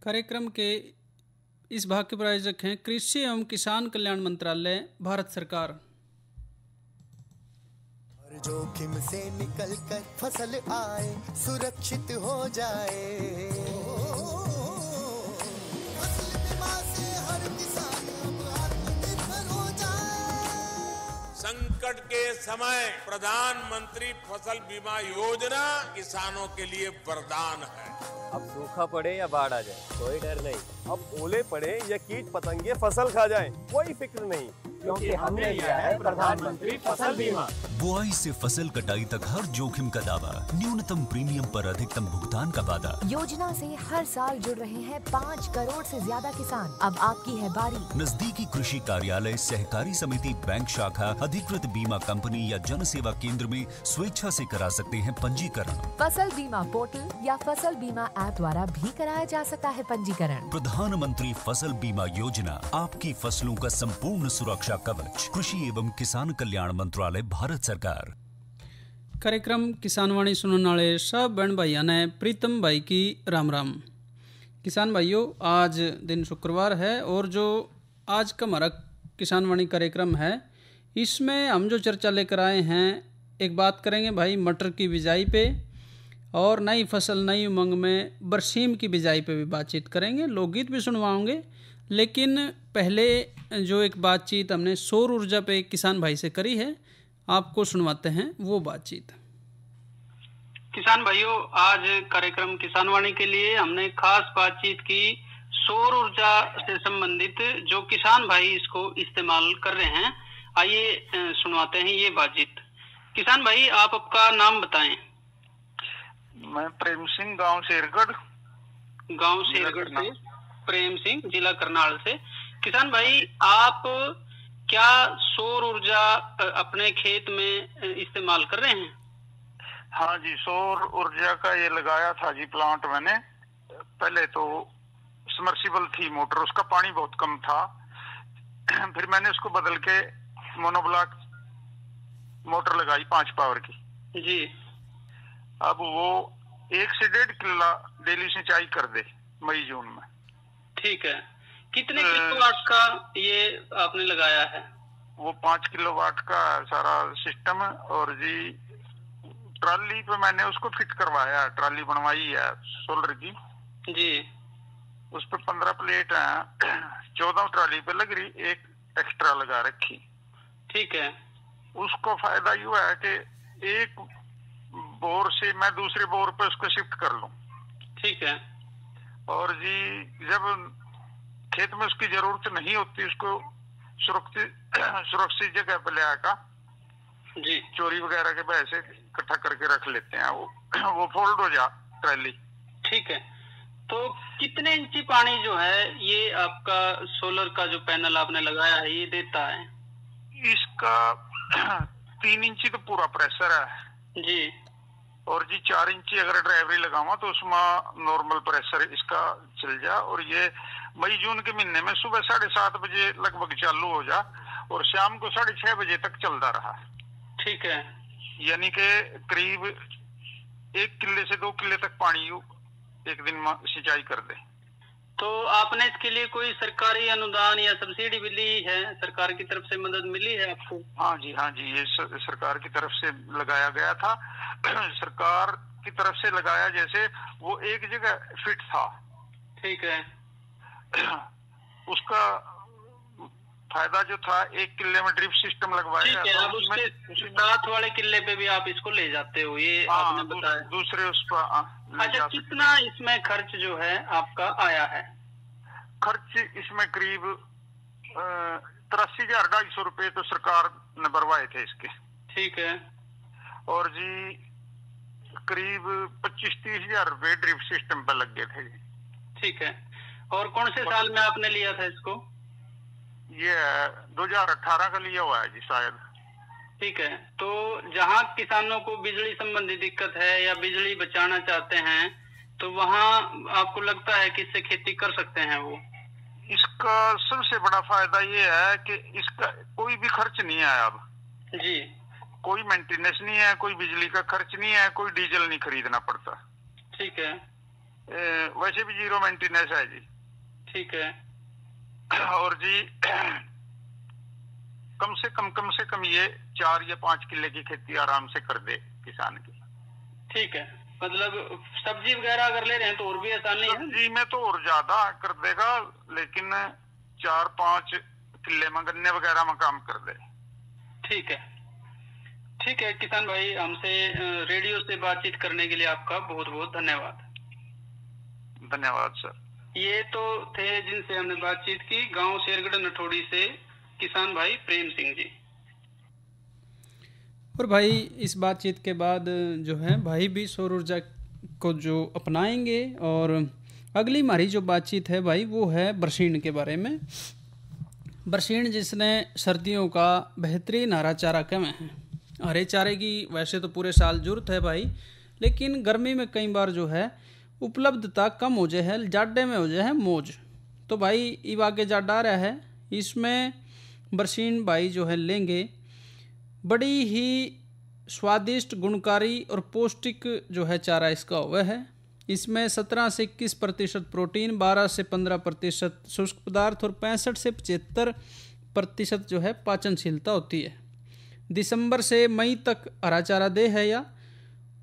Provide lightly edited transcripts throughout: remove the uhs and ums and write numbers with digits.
कार्यक्रम के इस भाग के प्रायोजक हैं कृषि एवं किसान कल्याण मंत्रालय, भारत सरकार। हर जोखिम से निकल कर फसल आए, सुरक्षित हो जाए। फसल बीमा से हर किसान अब आत्मनिर्भर हो जाए। संकट के समय प्रधानमंत्री फसल बीमा योजना किसानों के लिए वरदान है। अब सूखा पड़े या बाढ़ आ जाए कोई डर नहीं, अब ओले पड़े या कीट पतंगे फसल खा जाएं कोई फिक्र नहीं, क्योंकि हमने लिया है प्रधानमंत्री फसल बीमा। बुआई से फसल कटाई तक हर जोखिम का दावा, न्यूनतम प्रीमियम पर अधिकतम भुगतान का वादा। योजना से हर साल जुड़ रहे हैं 5 करोड़ से ज्यादा किसान। अब आपकी है बारी। नजदीकी कृषि कार्यालय, सहकारी समिति, बैंक शाखा, अधिकृत बीमा कंपनी या जन सेवा केंद्र में स्वेच्छा से करा सकते हैं पंजीकरण। फसल बीमा पोर्टल या फसल बीमा ऐप द्वारा भी कराया जा सकता है पंजीकरण। प्रधानमंत्री फसल बीमा योजना, आपकी फसलों का संपूर्ण सुरक्षा कवच। कृषि एवं किसान कल्याण मंत्रालय, भारत सरकार। कार्यक्रम किसानवाणी सुनने वाले सब बहन भाइयों ने प्रीतम भाई की राम राम। किसान भाइयों, आज दिन शुक्रवार है और जो आज का हमारा किसानवाणी कार्यक्रम है, इसमें हम जो चर्चा लेकर आए हैं, एक बात करेंगे भाई मटर की बिजाई पे, और नई फसल नई उमंग में बरसीम की बिजाई पे भी बातचीत करेंगे, लोकगीत भी सुनवाओगे। लेकिन पहले जो एक बातचीत हमने सौर ऊर्जा पे किसान भाई से करी है, आपको सुनवाते हैं वो बातचीत। किसान भाइयों, आज कार्यक्रम किसानवाणी के लिए हमने खास बातचीत की सौर ऊर्जा से संबंधित, जो किसान भाई इसको इस्तेमाल कर रहे हैं। आइए सुनवाते हैं ये बातचीत। किसान भाई, आप आपका नाम बताएं। मैं प्रेम सिंह, गांव शेरगढ़ से प्रेम सिंह, जिला करनाल से। किसान भाई, आप क्या सौर ऊर्जा अपने खेत में इस्तेमाल कर रहे हैं? हाँ जी, सौर ऊर्जा का ये लगाया था जी प्लांट मैंने। पहले तो सबमर्सिबल थी मोटर, उसका पानी बहुत कम था। फिर मैंने उसको बदल के मोनोब्लॉक मोटर लगाई 5 पावर की जी। अब वो 1 से 1.5 किलो डेली सिंचाई कर दे मई जून में। ठीक है। कितने किलोवाट का ये आपने लगाया है? वो 5 किलोवाट का सारा सिस्टम। और जी ट्राली पे मैंने उसको फिट करवाया, ट्राली बनवाई है सोलर की जी। उस पे 15 प्लेट है, 14 ट्राली पे लग रही, 1 एक्स्ट्रा लगा रखी। ठीक है। उसको फायदा ये है कि एक बोर से मैं दूसरे बोर पे उसको शिफ्ट कर लूं। ठीक है। और जी जब खेत में उसकी जरूरत नहीं होती, उसको सुरक्षित जगह पे ले आकर जी, चोरी वगैरह के पैसे इकट्ठा करके रख लेते हैं, वो फोल्ड हो जा ट्रैली। ठीक है। तो कितने इंची पानी जो है ये आपका सोलर का जो पैनल आपने लगाया है ये देता है? इसका 3 इंची तो पूरा प्रेशर है जी। और जी 4 इंची अगर ड्राइवरी लगावा तो उसमें नॉर्मल प्रेशर इसका चल जा। और ये मई जून के महीने में सुबह 7:30 बजे लगभग चालू हो जा और शाम को 6:30 बजे तक चलता रहा। ठीक है। यानी कि करीब 1 किले से 2 किले तक पानी एक दिन में सिंचाई कर दे। तो आपने इसके लिए कोई सरकारी अनुदान या सब्सिडी मिली है? सरकार की तरफ से मदद मिली है आपको? हाँ जी, ये सरकार की तरफ से लगाया गया था। सरकार की तरफ से लगाया, जैसे वो एक जगह फिट था। ठीक है। उसका फायदा जो था 1 किले में ड्रिप सिस्टम लगवाया। ठीक है। अब उसके साथ वाले किले पे भी आप इसको ले जाते हो, ये आपने बताया। दूसरे उस पर अच्छा, कितना इसमें खर्च जो है आपका आया है? खर्च इसमें करीब 83,250 रुपए तो सरकार ने भरवाए थे इसके। ठीक है। और जी करीब 25-30 हजार रुपए ड्रिप सिस्टम पर लग गए थे। ठीक है। और कौन से साल में आपने लिया था इसको? ये 2018 का लिया हुआ है जी शायद। ठीक है। तो जहाँ किसानों को बिजली संबंधी दिक्कत है या बिजली बचाना चाहते हैं, तो वहाँ आपको लगता है कि इससे खेती कर सकते हैं वो? इसका सबसे बड़ा फायदा ये है कि इसका कोई भी खर्च नहीं है अब जी। कोई मेंटेनेंस नहीं है, कोई बिजली का खर्च नहीं है, कोई डीजल नहीं खरीदना पड़ता। ठीक है। वैसे भी जीरो मेंटेनेंस है जी। ठीक है। और जी कम से कम ये 4 या 5 किले की खेती आराम से कर दे किसान की। ठीक है, मतलब सब्जी वगैरह अगर ले रहे हैं तो और भी आसानी है। सब्जी में तो और ज्यादा कर देगा, लेकिन 4-5 किले में गन्ने वगैरह में काम कर दे। ठीक है, ठीक है किसान भाई, हमसे रेडियो से बातचीत करने के लिए आपका बहुत बहुत धन्यवाद। धन्यवाद सर। ये तो थे जिनसे हमने बातचीत की, गांव शेरगढ़ नठोड़ी से किसान भाई प्रेम सिंह जी। और भाई इस बातचीत के बाद जो है भाई भी सौर ऊर्जा को जो अपनाएंगे। और अगली हमारी जो बातचीत है भाई वो है बरसीन के बारे में। बरसीन जिसने सर्दियों का बेहतरीन हरा चारा कम है। हरे चारे की वैसे तो पूरे साल जरूरत है भाई, लेकिन गर्मी में कई बार जो है उपलब्धता कम हो जाए है, जाडे में हो जाए है मौज। तो भाई इब आगे जाडा रहा है, इसमें बरसीन भाई जो है लेंगे। बड़ी ही स्वादिष्ट, गुणकारी और पौष्टिक जो है चारा इसका हुआ है। इसमें 17 से 21% प्रोटीन, 12 से 15% शुष्क पदार्थ और 65 से 75% जो है पाचनशीलता होती है। दिसंबर से मई तक हरा चारा दे है या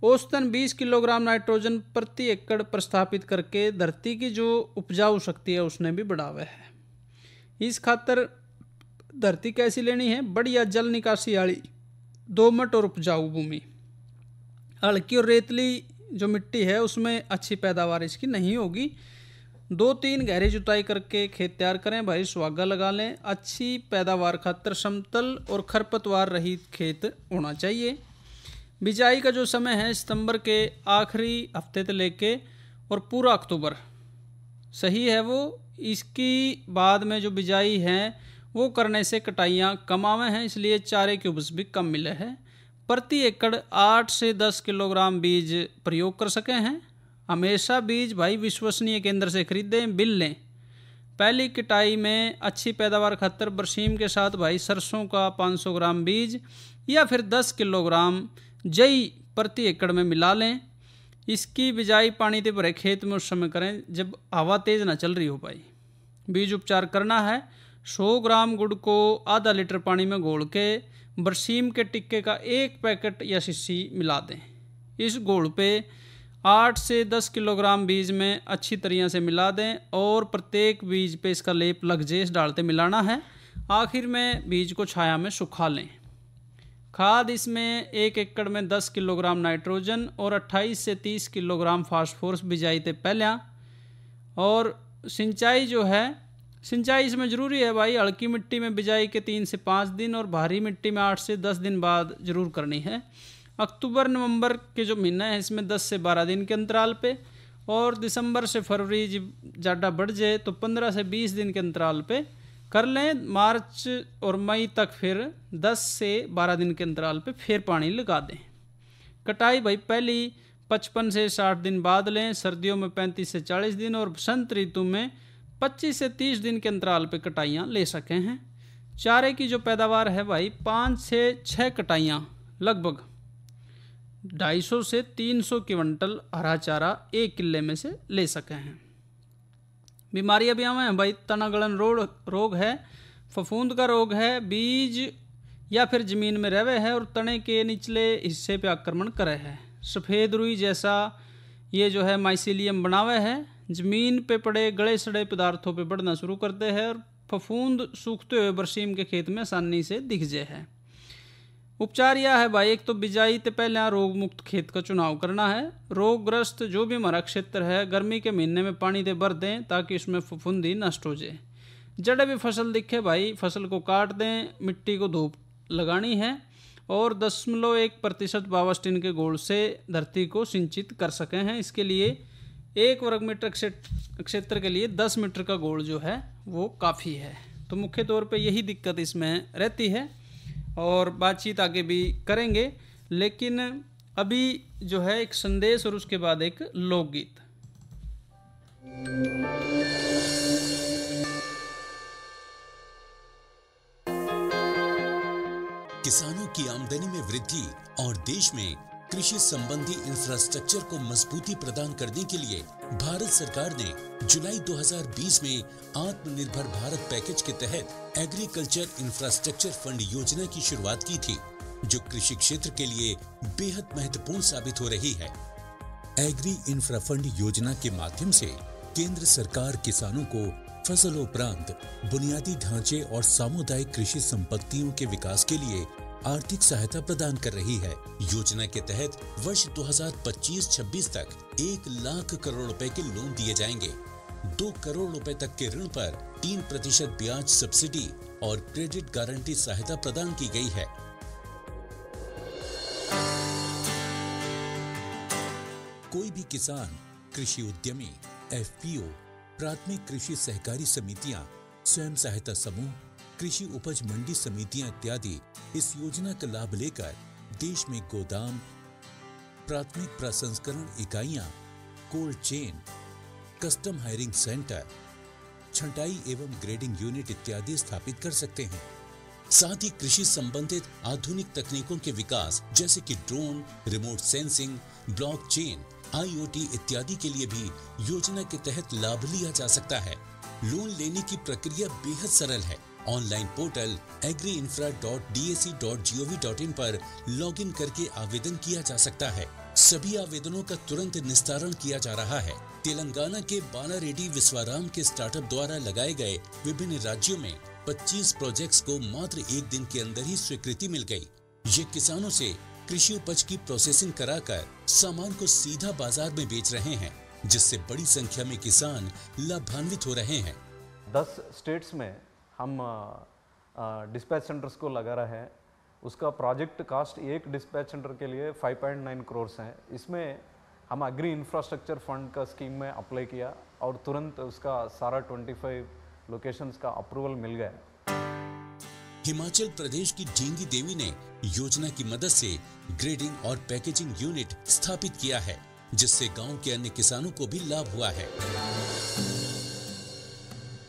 औसतन 20 किलोग्राम नाइट्रोजन प्रति एकड़ प्रस्थापित करके धरती की जो उपजाऊ शक्ति है उसने भी बढ़ावा है। इस खातर धरती कैसी लेनी है? बढ़िया जल निकासी वाली, दोमट और उपजाऊ भूमि। हल्की और रेतली जो मिट्टी है उसमें अच्छी पैदावार इसकी नहीं होगी। 2-3 गहरी जुताई करके खेत तैयार करें भाई, सुहागा लगा लें। अच्छी पैदावार खातर समतल और खरपतवार रहित खेत होना चाहिए। बिजाई का जो समय है सितंबर के आखिरी हफ्ते से लेके और पूरा अक्टूबर सही है वो। इसकी बाद में जो बिजाई है वो करने से कटाइयाँ कम आवे हैं, इसलिए चारे के उपज भी कम मिले हैं। प्रति एकड़ 8 से 10 किलोग्राम बीज प्रयोग कर सके हैं। हमेशा बीज भाई विश्वसनीय केंद्र से खरीदें, बिल लें। पहली कटाई में अच्छी पैदावार खातर बरसीम के साथ भाई सरसों का 500 ग्राम बीज या फिर 10 किलोग्राम जई प्रति एकड़ में मिला लें। इसकी बिजाई पानी से भरे खेत में उस समय करें जब हवा तेज ना चल रही हो भाई। बीज उपचार करना है। 100 ग्राम गुड़ को आधा लीटर पानी में घोल के बरसीम के टिक्के का 1 पैकेट या शीशी मिला दें। इस घोल पे 8 से 10 किलोग्राम बीज में अच्छी तरह से मिला दें और प्रत्येक बीज पे इसका लेप लग जाए, इस डालते मिलाना है। आखिर में बीज को छाया में सुखा लें। खाद इसमें 1 एकड़ में 10 किलोग्राम नाइट्रोजन और 28 से 30 किलोग्राम फास्फोरस बिजाई से पहले। और सिंचाई जो है, सिंचाई इसमें ज़रूरी है भाई। हल्की मिट्टी में बिजाई के 3 से 5 दिन और भारी मिट्टी में 8 से 10 दिन बाद जरूर करनी है। अक्टूबर नवंबर के जो महीना है इसमें 10 से 12 दिन के अंतराल पे, और दिसंबर से फरवरी जब ज़्यादा बढ़ जाए तो 15 से 20 दिन के अंतराल पे कर लें। मार्च और मई तक फिर 10 से 12 दिन के अंतराल पे फिर पानी लगा दें। कटाई भाई पहली 55 से 60 दिन बाद लें। सर्दियों में 35 से 40 दिन और बसंत ऋतु में 25 से 30 दिन के अंतराल पे कटाइयाँ ले सके हैं। चारे की जो पैदावार है भाई 5 से 6 कटाइयाँ लगभग 250 से 300 क्विंटल हरा चारा 1 किले में से ले सके हैं। बीमारियां भी आवे हैं भाई। तनागलन रोग है, फफूंद का रोग है, बीज या फिर जमीन में रहे है और तने के निचले हिस्से पे आक्रमण करे है। सफ़ेद रुई जैसा ये जो है माइसीलियम बनावे है, जमीन पे पड़े गले सड़े पदार्थों पे बढ़ना शुरू करते हैं और फफूंद सूखते हुए बरसीम के खेत में आसानी से दिख जाए है। उपचार यह है भाई, एक तो बिजाई से पहले रोग मुक्त खेत का चुनाव करना है। रोगग्रस्त जो भी हमारा क्षेत्र है गर्मी के महीने में पानी दे भर दें ताकि उसमें फफूंदी नष्ट हो जाए। जड़े भी फसल दिखे भाई फसल को काट दें। मिट्टी को धूप लगानी है और 0.1% बावास्टिन के घोल से धरती को सिंचित कर सके हैं। इसके लिए 1 वर्ग मीटर क्षेत्र के लिए 10 मीटर का घोल जो है वो काफ़ी है। तो मुख्य तौर पे यही दिक्कत इसमें रहती है और बातचीत आगे भी करेंगे, लेकिन अभी जो है एक संदेश और उसके बाद एक लोकगीत। किसानों की आमदनी में वृद्धि और देश में कृषि संबंधी इंफ्रास्ट्रक्चर को मजबूती प्रदान करने के लिए भारत सरकार ने जुलाई 2020 में आत्मनिर्भर भारत पैकेज के तहत एग्रीकल्चर इंफ्रास्ट्रक्चर फंड योजना की शुरुआत की थी, जो कृषि क्षेत्र के लिए बेहद महत्वपूर्ण साबित हो रही है। एग्री इंफ्रा फंड योजना के माध्यम से केंद्र सरकार किसानों को फसलोपरांत बुनियादी ढांचे और सामुदायिक कृषि संपत्तियों के विकास के लिए आर्थिक सहायता प्रदान कर रही है। योजना के तहत वर्ष 2025-26 तक 1 लाख करोड़ रुपए के लोन दिए जाएंगे। 2 करोड़ रुपए तक के ऋण पर 3% ब्याज सब्सिडी और क्रेडिट गारंटी सहायता प्रदान की गई है। कोई भी किसान, कृषि उद्यमी, एफपीओ, प्राथमिक कृषि सहकारी समितियां, स्वयं सहायता समूह, कृषि उपज मंडी समितियां इत्यादि इस योजना का लाभ लेकर देश में गोदाम, प्राथमिक प्रसंस्करण इकाइयां, cold chain, custom hiring centre, छंटाई एवं ग्रेडिंग यूनिट इत्यादि स्थापित कर सकते हैं। साथ ही कृषि संबंधित आधुनिक तकनीकों के विकास जैसे कि drone, remote sensing, blockchain, IoT इत्यादि के लिए भी योजना के तहत लाभ लिया जा सकता है। लोन लेने की प्रक्रिया बेहद सरल है। ऑनलाइन पोर्टल agriinfra.dac.gov.in पर लॉगिन करके आवेदन किया जा सकता है। सभी आवेदनों का तुरंत निस्तारण किया जा रहा है। तेलंगाना के बालारेड्डी विश्वाराम के स्टार्टअप द्वारा लगाए गए विभिन्न राज्यों में 25 प्रोजेक्ट्स को मात्र 1 दिन के अंदर ही स्वीकृति मिल गई। ये किसानों से कृषि उपज की प्रोसेसिंग कराकर सामान को सीधा बाजार में बेच रहे हैं, जिससे बड़ी संख्या में किसान लाभान्वित हो रहे हैं। 10 स्टेट्स में हम डिस्पैच सेंटर्स को लगा रहे हैं। उसका प्रोजेक्ट कास्ट एक डिस्पैच सेंटर के लिए 5.9 करोड़ है। इसमें हम एग्री इंफ्रास्ट्रक्चर फंड का स्कीम में अप्लाई किया और तुरंत उसका सारा 25 लोकेशंस का अप्रूवल मिल गया। हिमाचल प्रदेश की ढींगी देवी ने योजना की मदद से ग्रेडिंग और पैकेजिंग यूनिट स्थापित किया है, जिससे गांव के अन्य किसानों को भी लाभ हुआ है।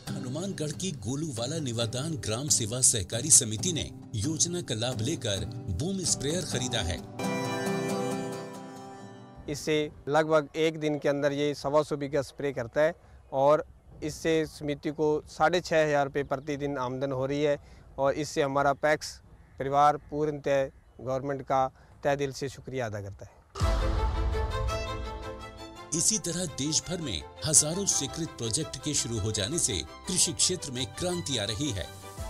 हनुमानगढ़ की गोलूवाला निवादान ग्राम सेवा सहकारी समिति ने योजना का लाभ लेकर बूम स्प्रेयर खरीदा है। इससे लगभग 1 दिन के अंदर ये 125 बीघा स्प्रे करता है और इससे समिति को 6,500 रुपये प्रतिदिन आमदन हो रही है और इससे हमारा पैक्स परिवार पूर्णतः गवर्नमेंट का तहे दिल से शुक्रिया अदा करता है। इसी तरह देश भर में हजारों स्वीकृत प्रोजेक्ट के शुरू हो जाने से कृषि क्षेत्र में क्रांति आ रही है।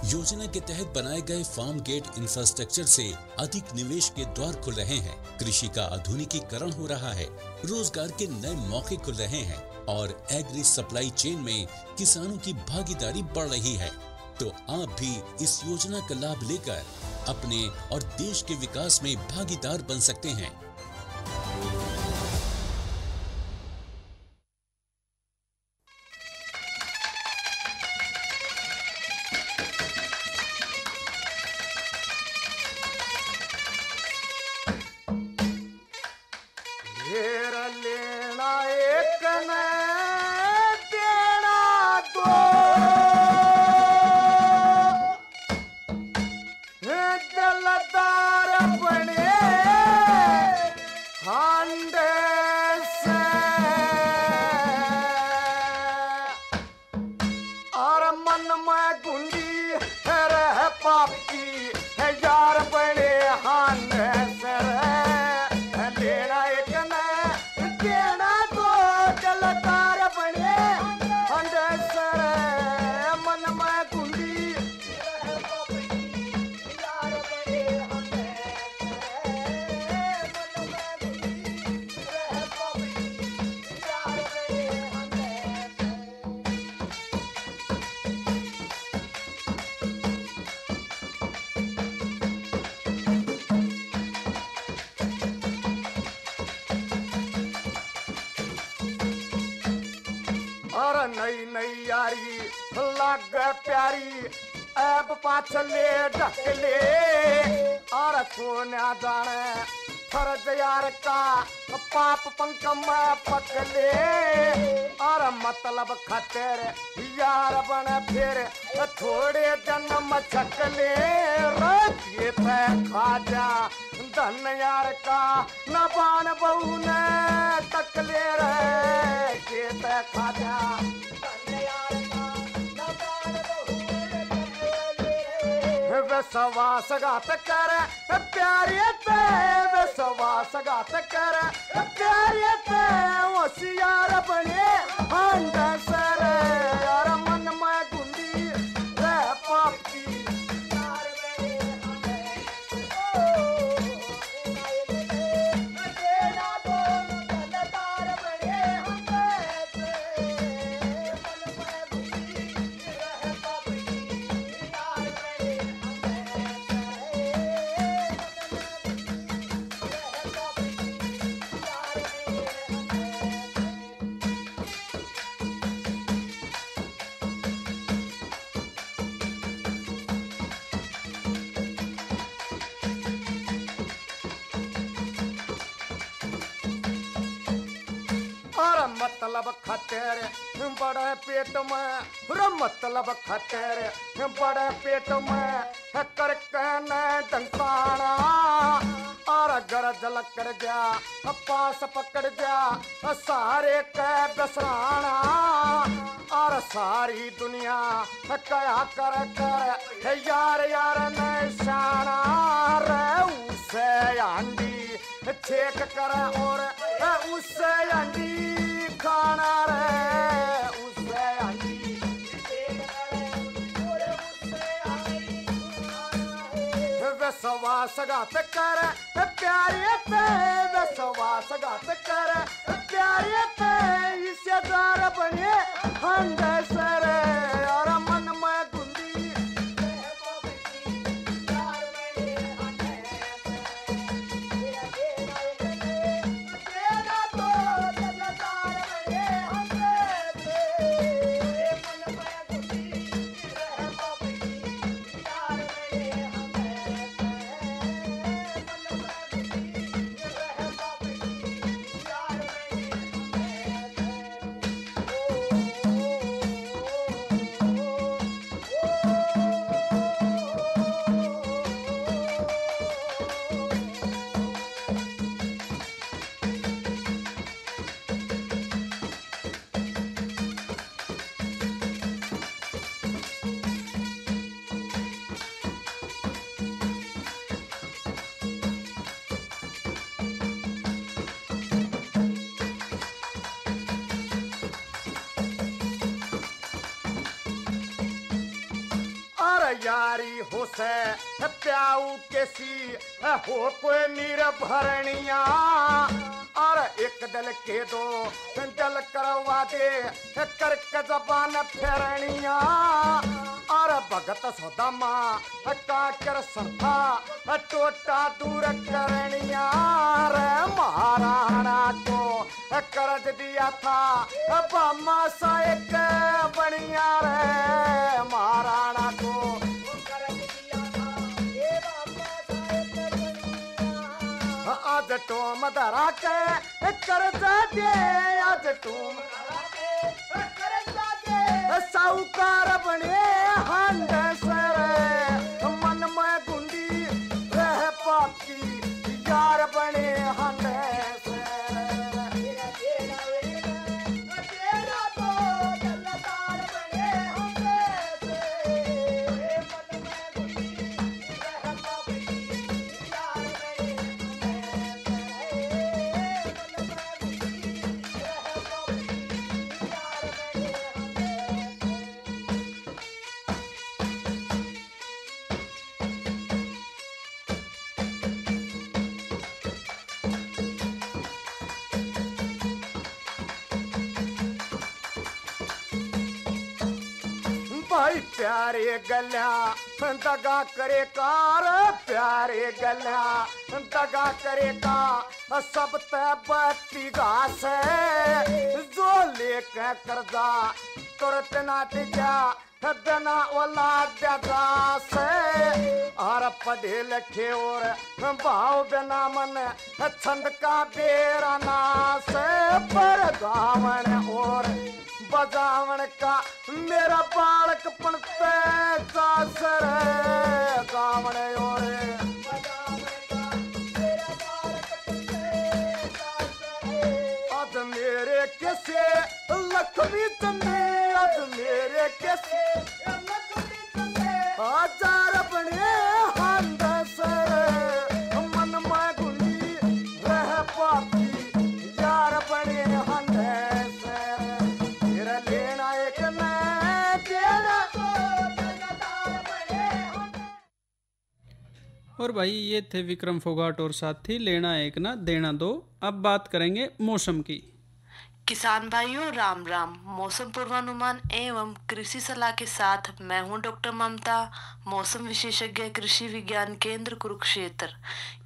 योजना के तहत बनाए गए फार्म गेट इंफ्रास्ट्रक्चर से अधिक निवेश के द्वार खुल रहे हैं। कृषि का आधुनिकीकरण हो रहा है, रोजगार के नए मौके खुल रहे हैं और एग्री सप्लाई चेन में किसानों की भागीदारी बढ़ रही है। तो आप भी इस योजना का लाभ लेकर अपने और देश के विकास में भागीदार बन सकते हैं। नई नई यारी लाग प्यारी ऐब पाछले ढकले और सोना जाने फर्ज यार का पाप पंख में पकले और मतलब खतर यार बन फिर थोड़े जन्म छकले ये खाजा धन यार का न बान बहू ने तकले रे खेत खाजा विश्वास घात कर प्यारे ते विश्वास घात कर प्यारे ते होशियार बने हंड सर यार मन में गुंडी रे पापी मतलब खतर बड़े पेट में मतलब खतर बड़े पेट में कर कहने डंकाना और गरजल कर जा पास पकड़ जा सारे कह बसराना और सारी दुनिया कया कर कर यार यार निशाना रे उसे आंडी छेक कर और उससे आंडी खाना रे उससे आंडी विश्वास घात कर प्यारे ते विश्वास घात कर प्यारे ते हिस्सेदार बने हंड सर और मन में गुंडी यारी हो से प्याऊ केसी हो कोई निर्भरणिया और एक दल के दो दल करवा दे कर जबान फेरणिया और भगत सोदामा का कर सरथा टोटा दूर करनिया रे महाराणा को कर्ज दिया था बामा सा एक बनिया रे महाराणा को आज टोम धरा के कर्जा दे आज टोम साहूकार बने हंड सर मन में गुंडी रह पापी यार बने हंड भाई प्यारे गल्या दगा करे कार प्यारे गल्या दगा करे का सब तबती घास जो लेके कर्जा तुरंत नाट जा दना औलाद से और पढ़े लिखे और भाव बिना मन छंद का बेराना से पर गावन और बजावन का मेरा बालक पनते जासर गावन और भी चंदे आज मेरे कैसे हजार बने हंद सर मन में गुली रह पाती यार बने हंद सर तेरा लेना एक मैं देना और भाई ये थे विक्रम फोगाट और साथी लेना एक ना देना दो। अब बात करेंगे मौसम की। किसान भाइयों राम राम। मौसम पूर्वानुमान एवं कृषि सलाह के साथ मैं हूं डॉक्टर ममता, मौसम विशेषज्ञ कृषि विज्ञान केंद्र कुरुक्षेत्र।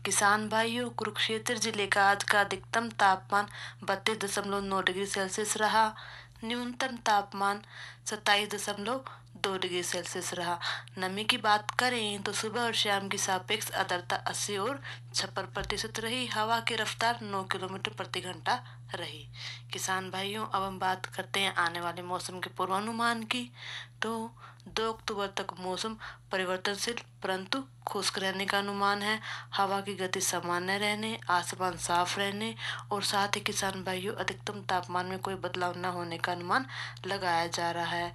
किसान भाइयों, कुरुक्षेत्र जिले का आज का अधिकतम तापमान 32.9 डिग्री सेल्सियस रहा। न्यूनतम तापमान 27.2 डिग्री सेल्सियस रहा। नमी की बात करें तो सुबह और शाम की सापेक्ष आर्द्रता 80 और 56% रही। हवा की रफ्तार 9 किलोमीटर प्रति घंटा रही। किसान भाइयों, अब हम बात करते हैं आने वाले मौसम के पूर्वानुमान की। तो 2 अक्टूबर तक मौसम परिवर्तनशील परंतु खुश्क रहने का अनुमान है। हवा की गति सामान्य रहने, आसमान साफ रहने और साथ ही किसान भाइयों अधिकतम तापमान में कोई बदलाव न होने का अनुमान लगाया जा रहा है।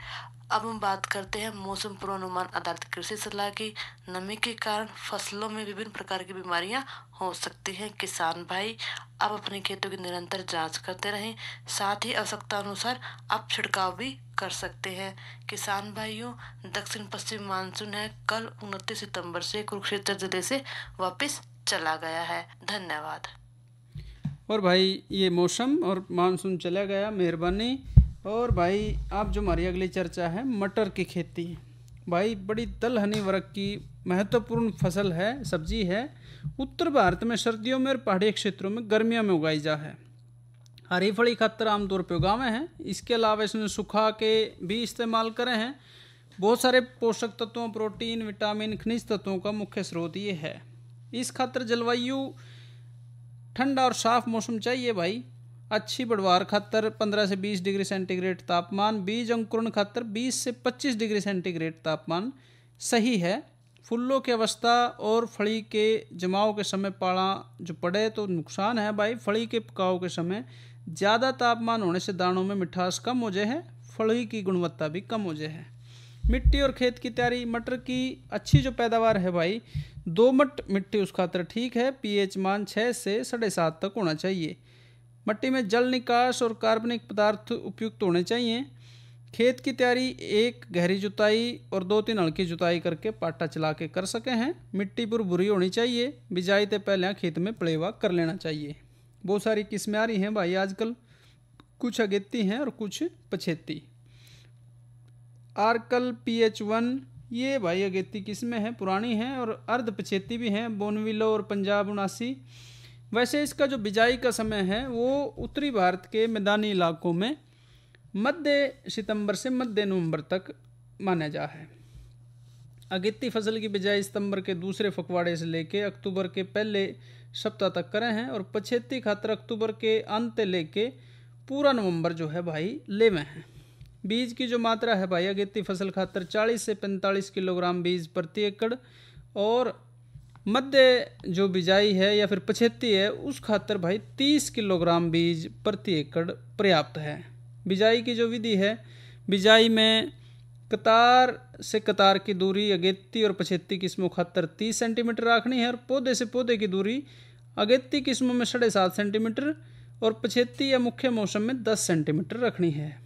अब हम बात करते हैं मौसम पूर्वानुमान आधारित कृषि सलाह की। नमी के कारण फसलों में विभिन्न प्रकार की बीमारियां हो सकती हैं। किसान भाई अब अपने खेतों की निरंतर जांच करते रहें, साथ ही आवश्यकता अनुसार आप छिड़काव भी कर सकते हैं। किसान भाइयों, दक्षिण पश्चिम मानसून है कल 29 सितंबर से कुरुक्षेत्र जिले से वापस चला गया है। धन्यवाद। और भाई ये मौसम और मानसून चला गया, मेहरबानी। और भाई आप जो हमारी अगली चर्चा है मटर की खेती। भाई बड़ी दलहनी वर्ग की महत्वपूर्ण फसल है, सब्जी है। उत्तर भारत में सर्दियों में और पहाड़ी क्षेत्रों में गर्मियों में उगाई जा है। हरी फली खातर आमतौर पर उगावे हैं। इसके अलावा इसमें सुखा के भी इस्तेमाल करें हैं। बहुत सारे पोषक तत्वों, प्रोटीन, विटामिन, खनिज तत्वों का मुख्य स्रोत ये है। इस खातर जलवायु ठंडा और साफ मौसम चाहिए भाई। अच्छी बढ़वार खातर 15 से 20 डिग्री सेंटीग्रेड तापमान, बीज अंकुरण खातर 20 से 25 डिग्री सेंटीग्रेड तापमान सही है। फूलों की अवस्था और फली के जमाव के समय पाला जो पड़े तो नुकसान है भाई। फली के पकाव के समय ज़्यादा तापमान होने से दानों में मिठास कम हो जाए है, फली की गुणवत्ता भी कम हो जाए है। मिट्टी और खेत की तैयारी। मटर की अच्छी जो पैदावार है भाई, दोमट मिट्टी उस खातर ठीक है। pH मान 6 से 7.5 तक होना चाहिए। मिट्टी में जल निकास और कार्बनिक पदार्थ उपयुक्त होने चाहिए। खेत की तैयारी एक गहरी जुताई और 2-3 हल्की जुताई करके पाटा चला के कर सके हैं। मिट्टी भुरभुरी होनी चाहिए। बिजाई से पहले खेत में पलेवा कर लेना चाहिए। बहुत सारी किस्में आ रही हैं भाई आजकल, कुछ अगेती हैं और कुछ पछेती। आर्कल PH1 ये भाई अगेती किस्में हैं, पुरानी हैं और अर्ध पछेती भी हैं। बोनविलो और पंजाब 79। वैसे इसका जो बिजाई का समय है वो उत्तरी भारत के मैदानी इलाकों में मध्य सितंबर से मध्य नवंबर तक माना जा है। अगेती फसल की बिजाई सितंबर के दूसरे पखवाड़े से लेके अक्टूबर के पहले सप्ताह तक करें हैं और पछेती खातर अक्टूबर के अंत लेके पूरा नवंबर जो है भाई लेवे हैं। बीज की जो मात्रा है भाई अगेती फसल खातर 40 से 45 किलोग्राम बीज प्रति एकड़ और मध्य जो बिजाई है या फिर पछेती है उस खातर भाई 30 किलोग्राम बीज प्रति एकड़ पर्याप्त है। बिजाई की जो विधि है, बिजाई में कतार से कतार की दूरी अगेती और पछेती किस्मों खातर 30 सेंटीमीटर रखनी है और पौधे से पौधे की दूरी अगेती किस्मों में 7.5 सेंटीमीटर और पछेती या मुख्य मौसम में 10 सेंटीमीटर रखनी है।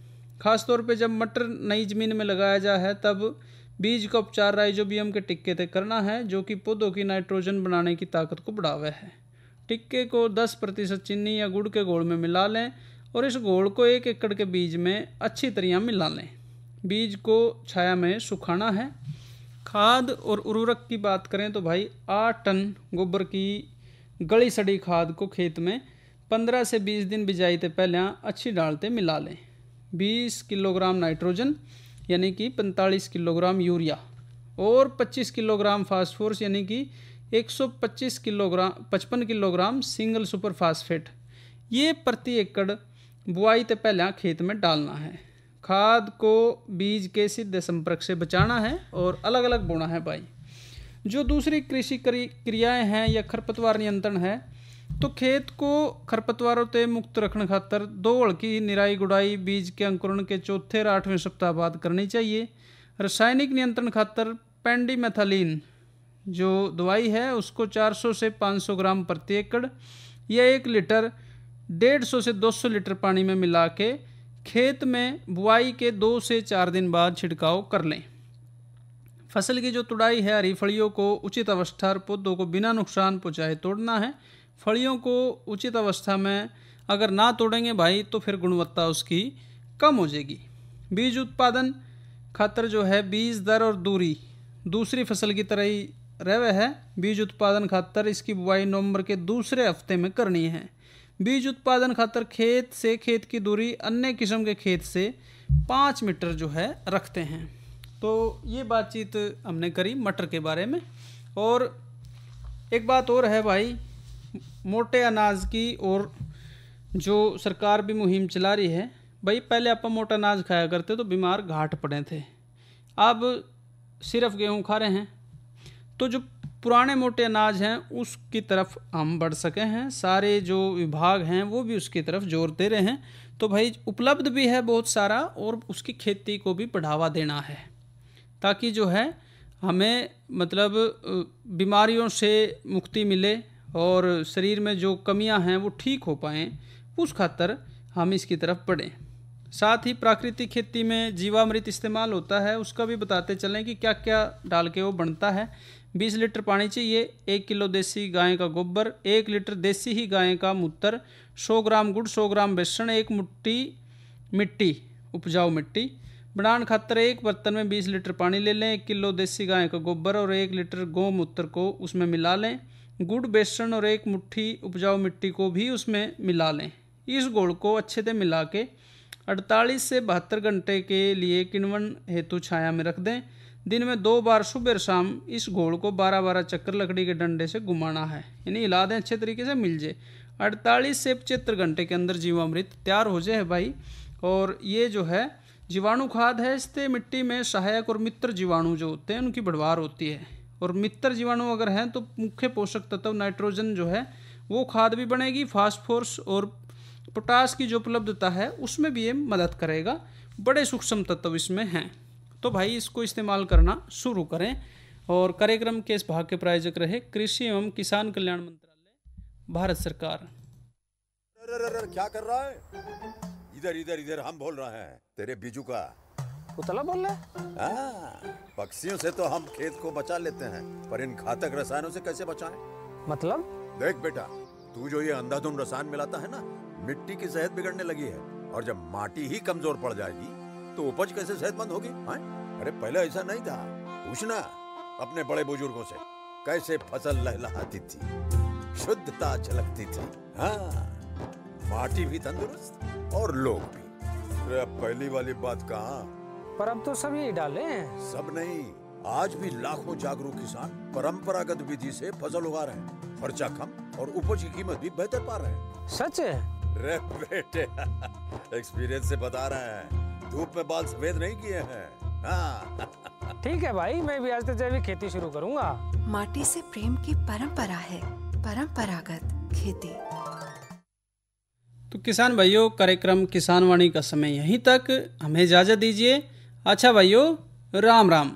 खासतौर पे जब मटर नई जमीन में लगाया जा है तब बीज का उपचार राइजोबियम के टिक्के से करना है जो कि पौधों की नाइट्रोजन बनाने की ताकत को बढ़ावा है। टिक्के को 10% चीनी या गुड़ के घोल में मिला लें और इस घोल को 1 एकड़ के बीज में अच्छी तरह मिला लें। बीज को छाया में सुखाना है। खाद और उर्वरक की बात करें तो भाई 8 टन गोबर की गली सड़ी खाद को खेत में 15 से 20 दिन बिजाई से पहले अच्छी डालते मिला लें। 20 किलोग्राम नाइट्रोजन यानी कि 45 किलोग्राम यूरिया और 25 किलोग्राम फास्फोरस यानी कि 155 किलोग्राम सिंगल सुपर फास्फेट ये प्रति एकड़ बुआई से पहले खेत में डालना है। खाद को बीज के सीधे संपर्क से बचाना है और अलग अलग बोना है भाई। जो दूसरी कृषि क्रियाएं हैं या खरपतवार नियंत्रण है तो खेत को खरपतवारों ते मुक्त रखने खातर 2 हल की निराई गुड़ाई बीज के अंकुरण के चौथे और 8वें सप्ताह बाद करनी चाहिए। रासायनिक नियंत्रण खातर पेंडिमेथालिन जो दवाई है उसको 400 से 500 ग्राम प्रति एकड़ या 1 लीटर 150 से 200 लीटर पानी में मिला के खेत में बुआई के 2 से 4 दिन बाद छिड़काव कर लें। फसल की जो तुड़ाई है, हरी फलियों को उचित अवस्था और पौधों को बिना नुकसान पहुँचाए तोड़ना है। फलियों को उचित अवस्था में अगर ना तोड़ेंगे भाई तो फिर गुणवत्ता उसकी कम हो जाएगी। बीज उत्पादन खातर जो है बीज दर और दूरी दूसरी फसल की तरह ही रहवे है। बीज उत्पादन खातर इसकी बुआई नवंबर के दूसरे हफ्ते में करनी है। बीज उत्पादन खातर खेत से खेत की दूरी अन्य किस्म के खेत से 5 मीटर जो है रखते हैं। तो ये बातचीत हमने करी मटर के बारे में। और एक बात और है भाई, मोटे अनाज की और जो सरकार भी मुहिम चला रही है भाई। पहले आप मोटा अनाज खाया करते तो बीमार घाट पड़े थे, अब सिर्फ गेहूं खा रहे हैं। तो जो पुराने मोटे अनाज हैं उसकी तरफ हम बढ़ सके हैं। सारे जो विभाग हैं वो भी उसकी तरफ जोर दे रहे हैं। तो भाई उपलब्ध भी है बहुत सारा और उसकी खेती को भी बढ़ावा देना है ताकि जो है हमें मतलब बीमारियों से मुक्ति मिले और शरीर में जो कमियां हैं वो ठीक हो पाएँ। उस खातर हम इसकी तरफ बढ़ें। साथ ही प्राकृतिक खेती में जीवामृत इस्तेमाल होता है, उसका भी बताते चलें कि क्या क्या डाल के वो बनता है। 20 लीटर पानी चाहिए, 1 किलो देसी गाय का गोबर, 1 लीटर देसी ही गाय का मूत्र, 100 ग्राम गुड़, 100 ग्राम बेसन, 1 मुट्ठी मिट्टी उपजाऊ मिट्टी बनाने खातर। एक बर्तन में 20 लीटर पानी ले लें, 1 किलो देसी गाय का गोबर और 1 लीटर गौमूत्र को उसमें मिला लें। गुड़, बेसन और 1 मुट्ठी उपजाऊ मिट्टी को भी उसमें मिला लें। इस घोल को अच्छे से मिला के 48 से 72 घंटे के लिए किण्वन हेतु छाया में रख दें। दिन में 2 बार सुबह और शाम इस घोल को 12-12 चक्कर लकड़ी के डंडे से घुमाना है, यानी हिला दें अच्छे तरीके से मिल जाए। 48 से 75 घंटे के अंदर जीवामृत तैयार हो जाए भाई। और ये जो है जीवाणु खाद है, इससे मिट्टी में सहायक और मित्र जीवाणु जो होते हैं उनकी बढ़वार होती है। और मित्र जीवाणु अगर हैं तो मुख्य पोषक तत्व नाइट्रोजन जो है वो खाद भी बनेगी। फास्फोरस और पोटास की जो उपलब्धता है उसमें भी ये मदद करेगा। बड़े सूक्ष्म तत्व इसमें हैं। तो भाई इसको इस्तेमाल करना शुरू करें। और कार्यक्रम के इस भाग के प्रायोजक रहे कृषि एवं किसान कल्याण मंत्रालय, भारत सरकार। क्या कर रहा है? इधर इधर इधर हम बोल रहे हैं तेरे बीजू का। उतला बोल रहा है? पक्षियों से तो हम खेत को बचा लेते हैं, पर इन घातक रसायनों से कैसे बचाएं? मतलब? देख बेटा, तू जो ये अंधाधुंध रसायन मिलाता है ना, मिट्टी की सेहत बिगड़ने लगी है। और जब माटी ही कमजोर पड़ जाएगी तो उपज कैसे सेहतमंद होगी? अरे पहले ऐसा नहीं था। पूछना अपने बड़े बुजुर्गों से, कैसे फसल लहलहाती थी, शुद्धता झलकती थी। हाँ, माटी भी तंदुरुस्त और लोग भी। अरे अब पहली वाली बात कहाँ? पर अब तो सब यही डाले हैं। सब नहीं, आज भी लाखों जागरूक किसान परंपरागत विधि से फसल उगा रहे हैं। खर्चा कम और उपज की कीमत भी बेहतर पा रहे हैं। सच है? रे बेटे, एक्सपीरियंस से बता रहे हैं। धूप में बाल सफेद नहीं किए हैं। हाँ। ठीक है भाई, मैं भी आज से जैविक खेती शुरू करूंगा। माटी से प्रेम की परंपरा है परंपरागत खेती। तो किसान भाइयों, कार्यक्रम किसान वाणी का समय यहीं तक। हमें इजाजत दीजिए। अच्छा भाइयों, राम राम।